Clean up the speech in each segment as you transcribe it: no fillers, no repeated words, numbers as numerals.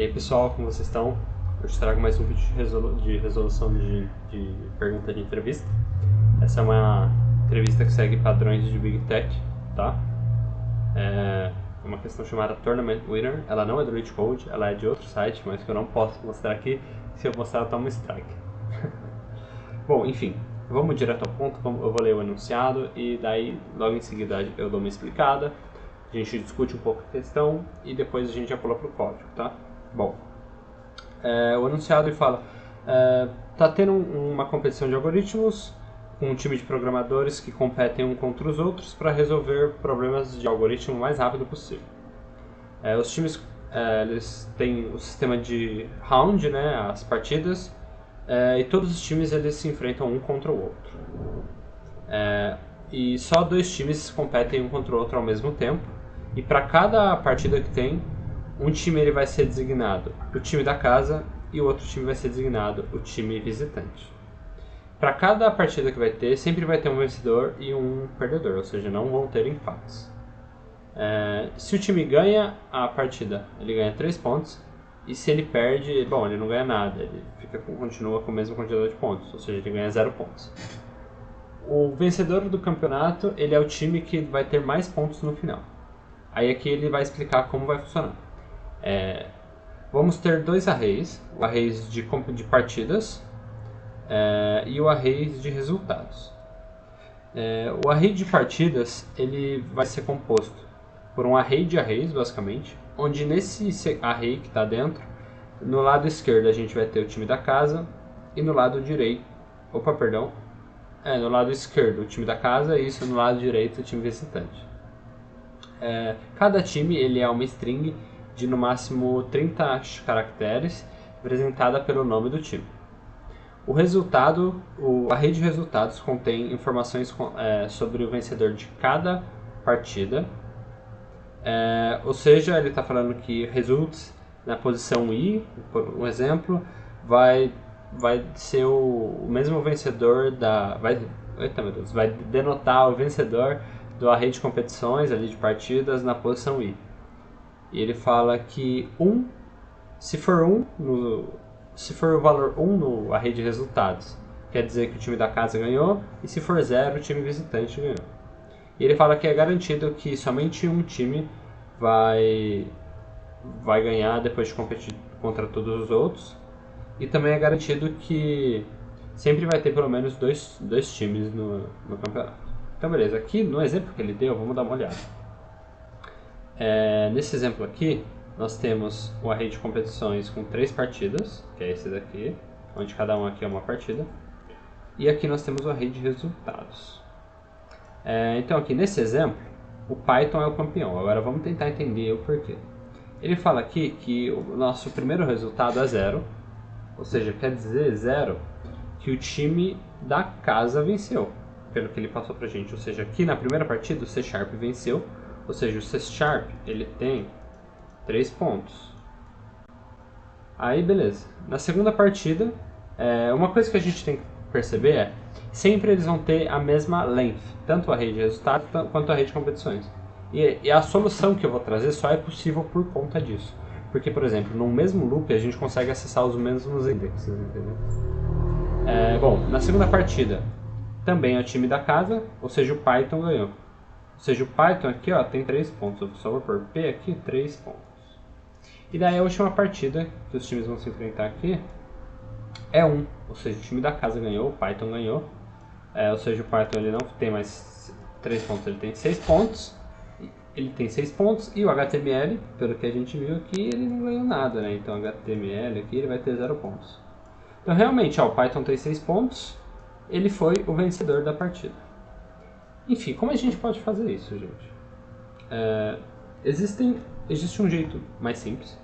E aí pessoal, como vocês estão? Eu te trago mais um vídeo de resolução de pergunta de entrevista. Essa é uma entrevista que segue padrões de Big Tech, tá? É uma questão chamada Tournament Winner. Ela não é do LeetCode, ela é de outro site, mas que eu não posso mostrar aqui. Se eu mostrar, eu tomo strike. Bom, enfim, vamos direto ao ponto. Eu vou ler o enunciado e daí logo em seguida eu dou uma explicada. A gente discute um pouco a questão e depois a gente já pula para o código, tá? Bom, o enunciado ele fala: tá tendo uma competição de algoritmos com um time de programadores que competem um contra os outros para resolver problemas de algoritmo o mais rápido possível. Os times eles têm o sistema de round, né, as partidas, e todos os times eles se enfrentam um contra o outro. E só dois times competem um contra o outro ao mesmo tempo. E para cada partida que tem, um time ele vai ser designado o time da casa e o outro time vai ser designado o time visitante. Para cada partida que vai ter, sempre vai ter um vencedor e um perdedor, ou seja, não vão ter empates. Se o time ganha a partida, ele ganha 3 pontos, e se ele perde, bom, ele não ganha nada, ele continua com a mesma quantidade de pontos, ou seja, ele ganha 0 pontos. O vencedor do campeonato, ele é o time que vai ter mais pontos no final. Aí aqui ele vai explicar como vai funcionar. Vamos ter dois arrays, o arrays de partidas e o arrays de resultados. O array de partidas ele vai ser composto por um array de arrays, basicamente, onde nesse array que está dentro, no lado esquerdo a gente vai ter o time da casa e no lado direito, no lado esquerdo o time da casa e isso no lado direito o time visitante. Cada time ele é uma string de no máximo 30 caracteres, representada pelo nome do time. O array de resultados contém informações sobre o vencedor de cada partida, ou seja, ele está falando que results na posição I, por um exemplo, vai ser o mesmo vencedor vai denotar o vencedor do array de competições, ali de partidas, na posição I. E ele fala que se for o valor 1 no array de resultados, quer dizer que o time da casa ganhou, e se for 0, o time visitante ganhou. E ele fala que é garantido que somente um time vai ganhar depois de competir contra todos os outros, e também é garantido que sempre vai ter pelo menos dois times no campeonato. Então beleza, aqui no exemplo que ele deu, vamos dar uma olhada. Nesse exemplo aqui, nós temos um array de competições com 3 partidas, que é esse daqui, onde cada um aqui é uma partida. E aqui nós temos o array de resultados. Então aqui nesse exemplo, o Python é o campeão. Agora vamos tentar entender o porquê. Ele fala aqui que o nosso primeiro resultado é 0, ou seja, quer dizer 0 que o time da casa venceu, pelo que ele passou pra gente. Ou seja, aqui na primeira partida o C# venceu, ou seja, o C# ele tem 3 pontos. Aí beleza. Na segunda partida, uma coisa que a gente tem que perceber sempre eles vão ter a mesma length, tanto o array de resultados quanto o array de competições. E a solução que eu vou trazer só é possível por conta disso. Porque, por exemplo, no mesmo loop a gente consegue acessar os mesmos indexes, entendeu? Bom, na segunda partida também é o time da casa, ou seja, o Python ganhou. Ou seja, o Python aqui tem 3 pontos, eu só vou pôr P aqui, 3 pontos. E daí a última partida que os times vão se enfrentar aqui é 1, ou seja, o time da casa ganhou, o Python ganhou. Ou seja, o Python ele não tem mais 3 pontos, ele tem 6 pontos. Ele tem 6 pontos e o HTML, pelo que a gente viu aqui, ele não ganhou nada, né? Então o HTML aqui ele vai ter 0 pontos. Então realmente, o Python tem 6 pontos, ele foi o vencedor da partida. Enfim, como a gente pode fazer isso, gente? Existe um jeito mais simples,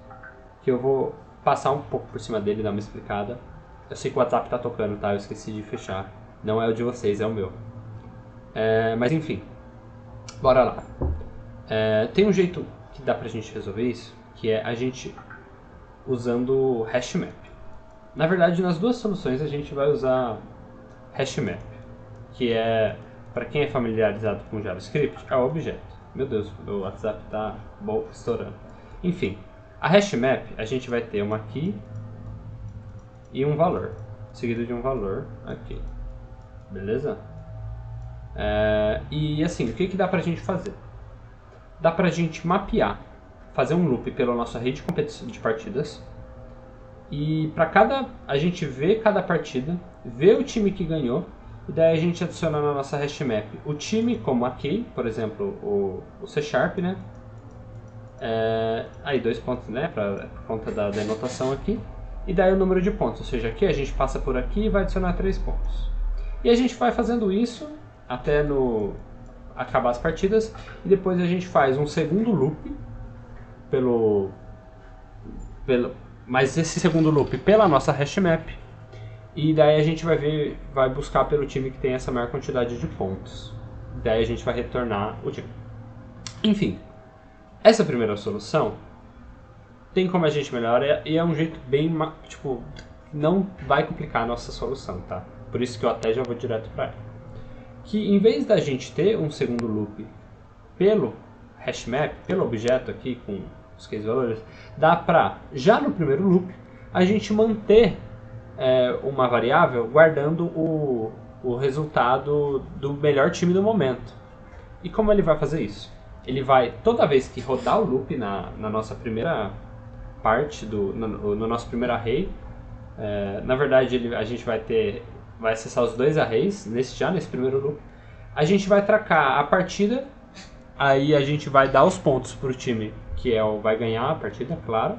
que eu vou passar um pouco por cima dele e dar uma explicada. Eu sei que o WhatsApp está tocando, tá? Eu esqueci de fechar. Não é o de vocês, é o meu. Mas enfim, bora lá. Tem um jeito que dá pra gente resolver isso, que é a gente usando hashmap. Na verdade, nas duas soluções a gente vai usar hashmap, que para quem é familiarizado com JavaScript, é o objeto. Meu Deus, meu WhatsApp tá estourando. Enfim, A hash map, a gente vai ter uma key e um valor, seguido de um valor aqui, beleza? E assim, o que dá pra gente fazer? Dá pra gente mapear, fazer um loop pela nossa rede de partidas, e para a gente vê cada partida, vê o time que ganhou, e daí a gente adiciona na nossa hash map o time como a key, por exemplo, o C Sharp, né? Aí 2 pontos, né, por conta da denotação aqui, e daí o número de pontos, ou seja, aqui a gente passa por aqui e vai adicionar 3 pontos. E a gente vai fazendo isso até acabar as partidas, e depois a gente faz um segundo loop mas esse segundo loop pela nossa hash map, e daí a gente vai buscar pelo time que tem essa maior quantidade de pontos. Daí a gente vai retornar o time. Enfim, essa primeira solução tem como a gente melhorar e é um jeito bem, tipo, não vai complicar a nossa solução, tá? Por isso que eu até já vou direto para ela. Que em vez da gente ter um segundo loop pelo hashmap, pelo objeto aqui com os case valores, dá pra, já no primeiro loop, a gente manter uma variável guardando o resultado do melhor time do momento. E como ele vai fazer isso? Ele vai, toda vez que rodar o loop na nossa primeira parte, no nosso primeiro array, na verdade a gente vai acessar os 2 arrays já nesse primeiro loop. A gente vai tracar a partida, aí a gente vai dar os pontos para o time que vai ganhar a partida, claro.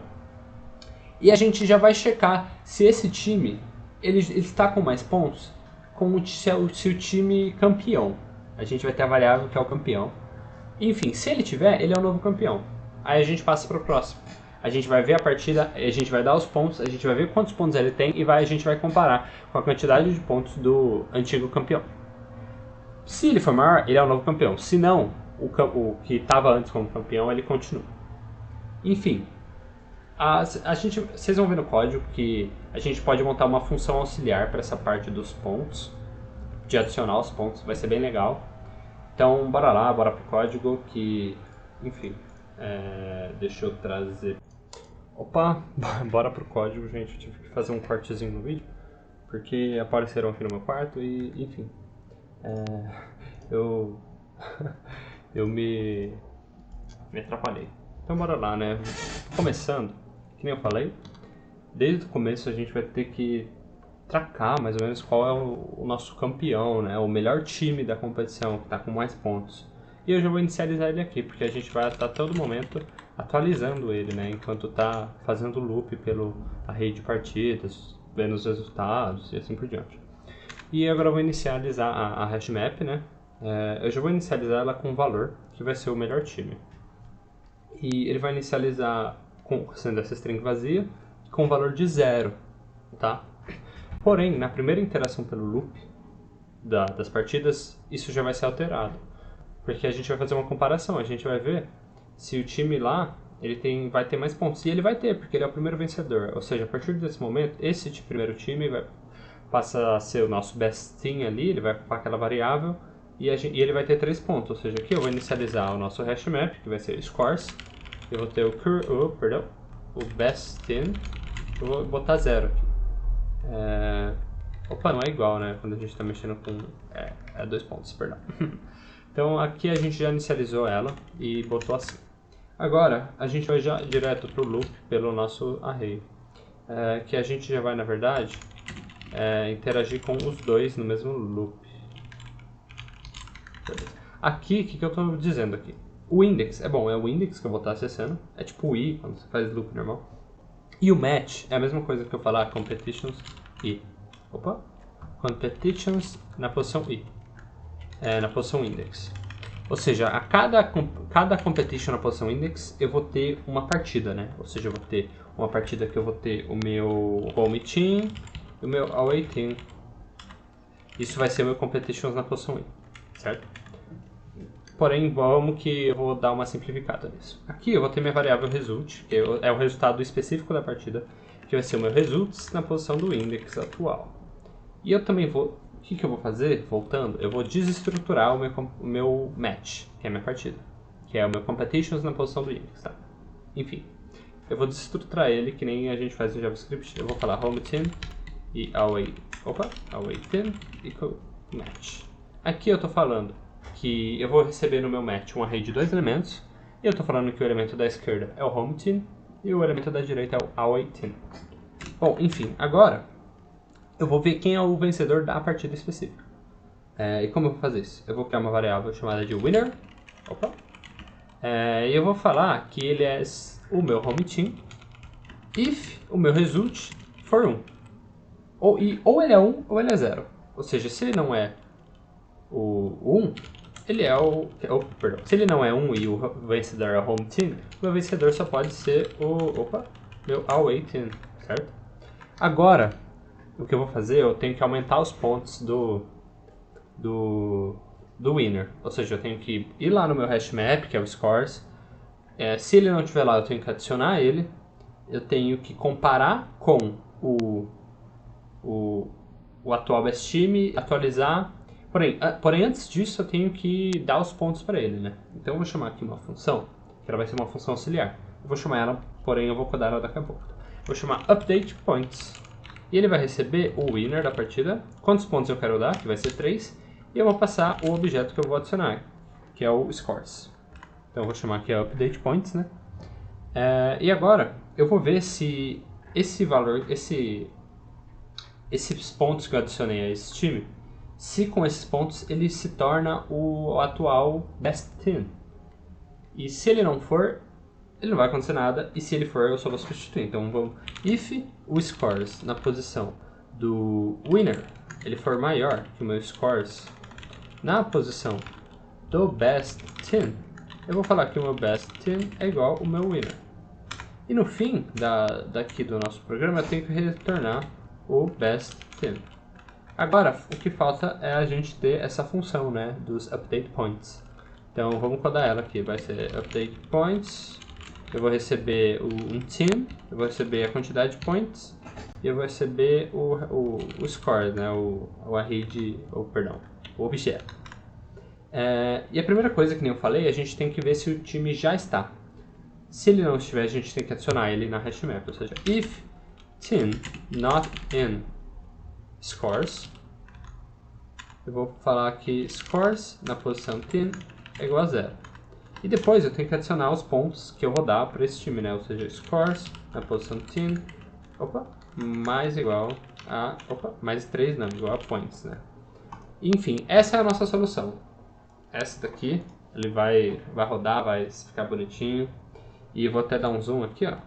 E a gente já vai checar se esse time ele está com mais pontos se o time campeão. A gente vai ter a variável que é o campeão. Enfim, se ele tiver, ele é o novo campeão. Aí a gente passa para o próximo. A gente vai ver a partida, a gente vai dar os pontos, a gente vai ver quantos pontos ele tem e a gente vai comparar com a quantidade de pontos do antigo campeão. Se ele for maior, ele é o novo campeão. Se não, o que estava antes como campeão, ele continua. Enfim, vocês vão ver no código que a gente pode montar uma função auxiliar para essa parte dos pontos, de adicionar os pontos, vai ser bem legal. Então bora lá, bora pro código que, enfim, deixa eu trazer... Opa, bora pro código, gente, eu tive que fazer um cortezinho no vídeo, porque apareceram aqui no meu quarto e, enfim, eu me atrapalhei. Então bora lá, né? Começando, que nem eu falei, desde o começo a gente vai ter que tracar mais ou menos qual é o nosso campeão, né? O melhor time da competição, que está com mais pontos. E eu já vou inicializar ele aqui, porque a gente vai estar todo momento atualizando ele, né? Enquanto está fazendo loop pelo array de partidas, vendo os resultados e assim por diante. E agora eu vou inicializar a hashmap, né? Eu já vou inicializar ela com um valor, que vai ser o melhor time. E ele vai inicializar sendo essa string vazia, com um valor de 0, tá? Porém, na primeira interação pelo loop das partidas, isso já vai ser alterado. Porque a gente vai fazer uma comparação, a gente vai ver se o time lá vai ter mais pontos. E ele vai ter, porque ele é o primeiro vencedor. Ou seja, a partir desse momento, esse primeiro time passa a ser o nosso best team ali, ele vai ocupar aquela variável e ele vai ter 3 pontos. Ou seja, aqui eu vou inicializar o nosso hashmap, que vai ser scores. Eu vou ter o best team, eu vou botar 0 aqui. Opa, não é igual, né? Quando a gente está mexendo com... 2 pontos, perdão. Então aqui a gente já inicializou ela e botou assim. Agora a gente vai já direto para o loop pelo nosso array. Que a gente já vai, na verdade, interagir com os dois no mesmo loop. Aqui, o que eu estou dizendo aqui? O index, é o index que eu vou estar acessando. É tipo o i, quando você faz loop normal. E o match é a mesma coisa que eu falar competitions i. Opa! Competitions na posição i. Na posição index. Ou seja, a cada competition na posição index eu vou ter uma partida, né? Ou seja, eu vou ter uma partida que eu vou ter o meu home team e o meu away team. Isso vai ser o meu competitions na posição i, certo? Porém, vamos que eu vou dar uma simplificada nisso. Aqui eu vou ter minha variável result, que é o resultado específico da partida, que vai ser o meu results na posição do index atual. E eu também vou... O que eu vou fazer? Voltando, eu vou desestruturar o meu match, que é a minha partida. Que é o meu competitions na posição do index, tá? Enfim. eu vou desestruturar ele que nem a gente faz no JavaScript. Eu vou falar home team e away team equal match. Aqui eu estou falando que eu vou receber no meu match um array de 2 elementos, e eu estou falando que o elemento da esquerda é o home team e o elemento da direita é o away team. Bom, enfim, agora eu vou ver quem é o vencedor da partida específica. E como eu vou fazer isso? Eu vou criar uma variável chamada de winner. E eu vou falar que ele é o meu home team if o meu result for 1. Ou ele é 1 ou ele é 0. Ou seja, se ele não é o 1, ele é perdão. Se ele não é 1 e o vencedor é o home team, o meu vencedor só pode ser meu away team, certo? Agora, o que eu vou fazer, eu tenho que aumentar os pontos do winner. Ou seja, eu tenho que ir lá no meu hashmap, que é o scores. Se ele não estiver lá, eu tenho que adicionar ele. Eu tenho que comparar com o atual best time, atualizar. Porém, antes disso, eu tenho que dar os pontos para ele, né? Então eu vou chamar aqui uma função, que ela vai ser uma função auxiliar. Eu vou chamar ela, porém eu vou codar ela daqui a pouco. Vou chamar update points. E ele vai receber o winner da partida, quantos pontos eu quero dar, que vai ser 3, e eu vou passar o objeto que eu vou adicionar, que é o scores. Então eu vou chamar aqui update points, né? E agora eu vou ver se esse valor, esses pontos que eu adicionei a esse time, se com esses pontos ele se torna o atual best team. E se ele não for, ele não vai acontecer nada, e se ele for, eu só vou substituir. Então vamos, if o scores na posição do winner ele for maior que o meu scores na posição do best team, eu vou falar que o meu best team é igual ao meu winner. E no fim daqui do nosso programa eu tenho que retornar o best team. Agora, o que falta é a gente ter essa função, né, dos update points. Então vamos codar ela aqui, vai ser update points. Eu vou receber um team, eu vou receber a quantidade de points e eu vou receber o score, né, o array o objeto. E a primeira coisa que nem eu falei, a gente tem que ver se o time já está. Se ele não estiver, a gente tem que adicionar ele na hashmap, ou seja, if team not in scores, eu vou falar que scores na posição team é igual a 0. E depois eu tenho que adicionar os pontos que eu vou dar para esse time, né? Ou seja, scores na posição team, mais igual a, mais 3 não, igual a points, né? Enfim, essa é a nossa solução. Essa daqui, ele vai rodar, vai ficar bonitinho. E eu vou até dar um zoom aqui, ó.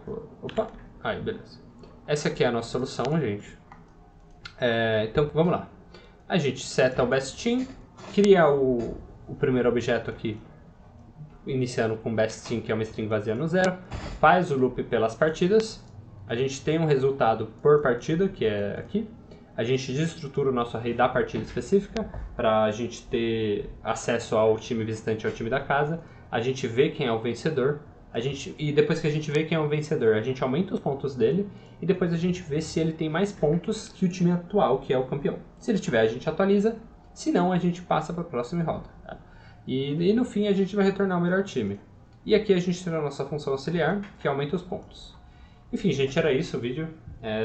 Aí, beleza. Essa aqui é a nossa solução, gente. Então, vamos lá. A gente seta o best team, cria o primeiro objeto aqui, iniciando com best team, que é uma string vazia no 0, faz o loop pelas partidas, a gente tem um resultado por partida, que é aqui, a gente desestrutura o nosso array da partida específica, para a gente ter acesso ao time visitante e ao time da casa, a gente vê quem é o vencedor, e depois que a gente vê quem é o vencedor, a gente aumenta os pontos dele, e depois a gente vê se ele tem mais pontos que o time atual, que é o campeão. Se ele tiver, a gente atualiza, se não, a gente passa para a próxima roda. Tá? E no fim a gente vai retornar o melhor time. E aqui a gente tem a nossa função auxiliar, que aumenta os pontos. Enfim, gente, era isso o vídeo.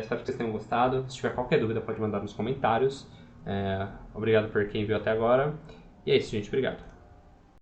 Espero que vocês tenham gostado. Se tiver qualquer dúvida, pode mandar nos comentários. Obrigado por quem viu até agora. E é isso, gente. Obrigado.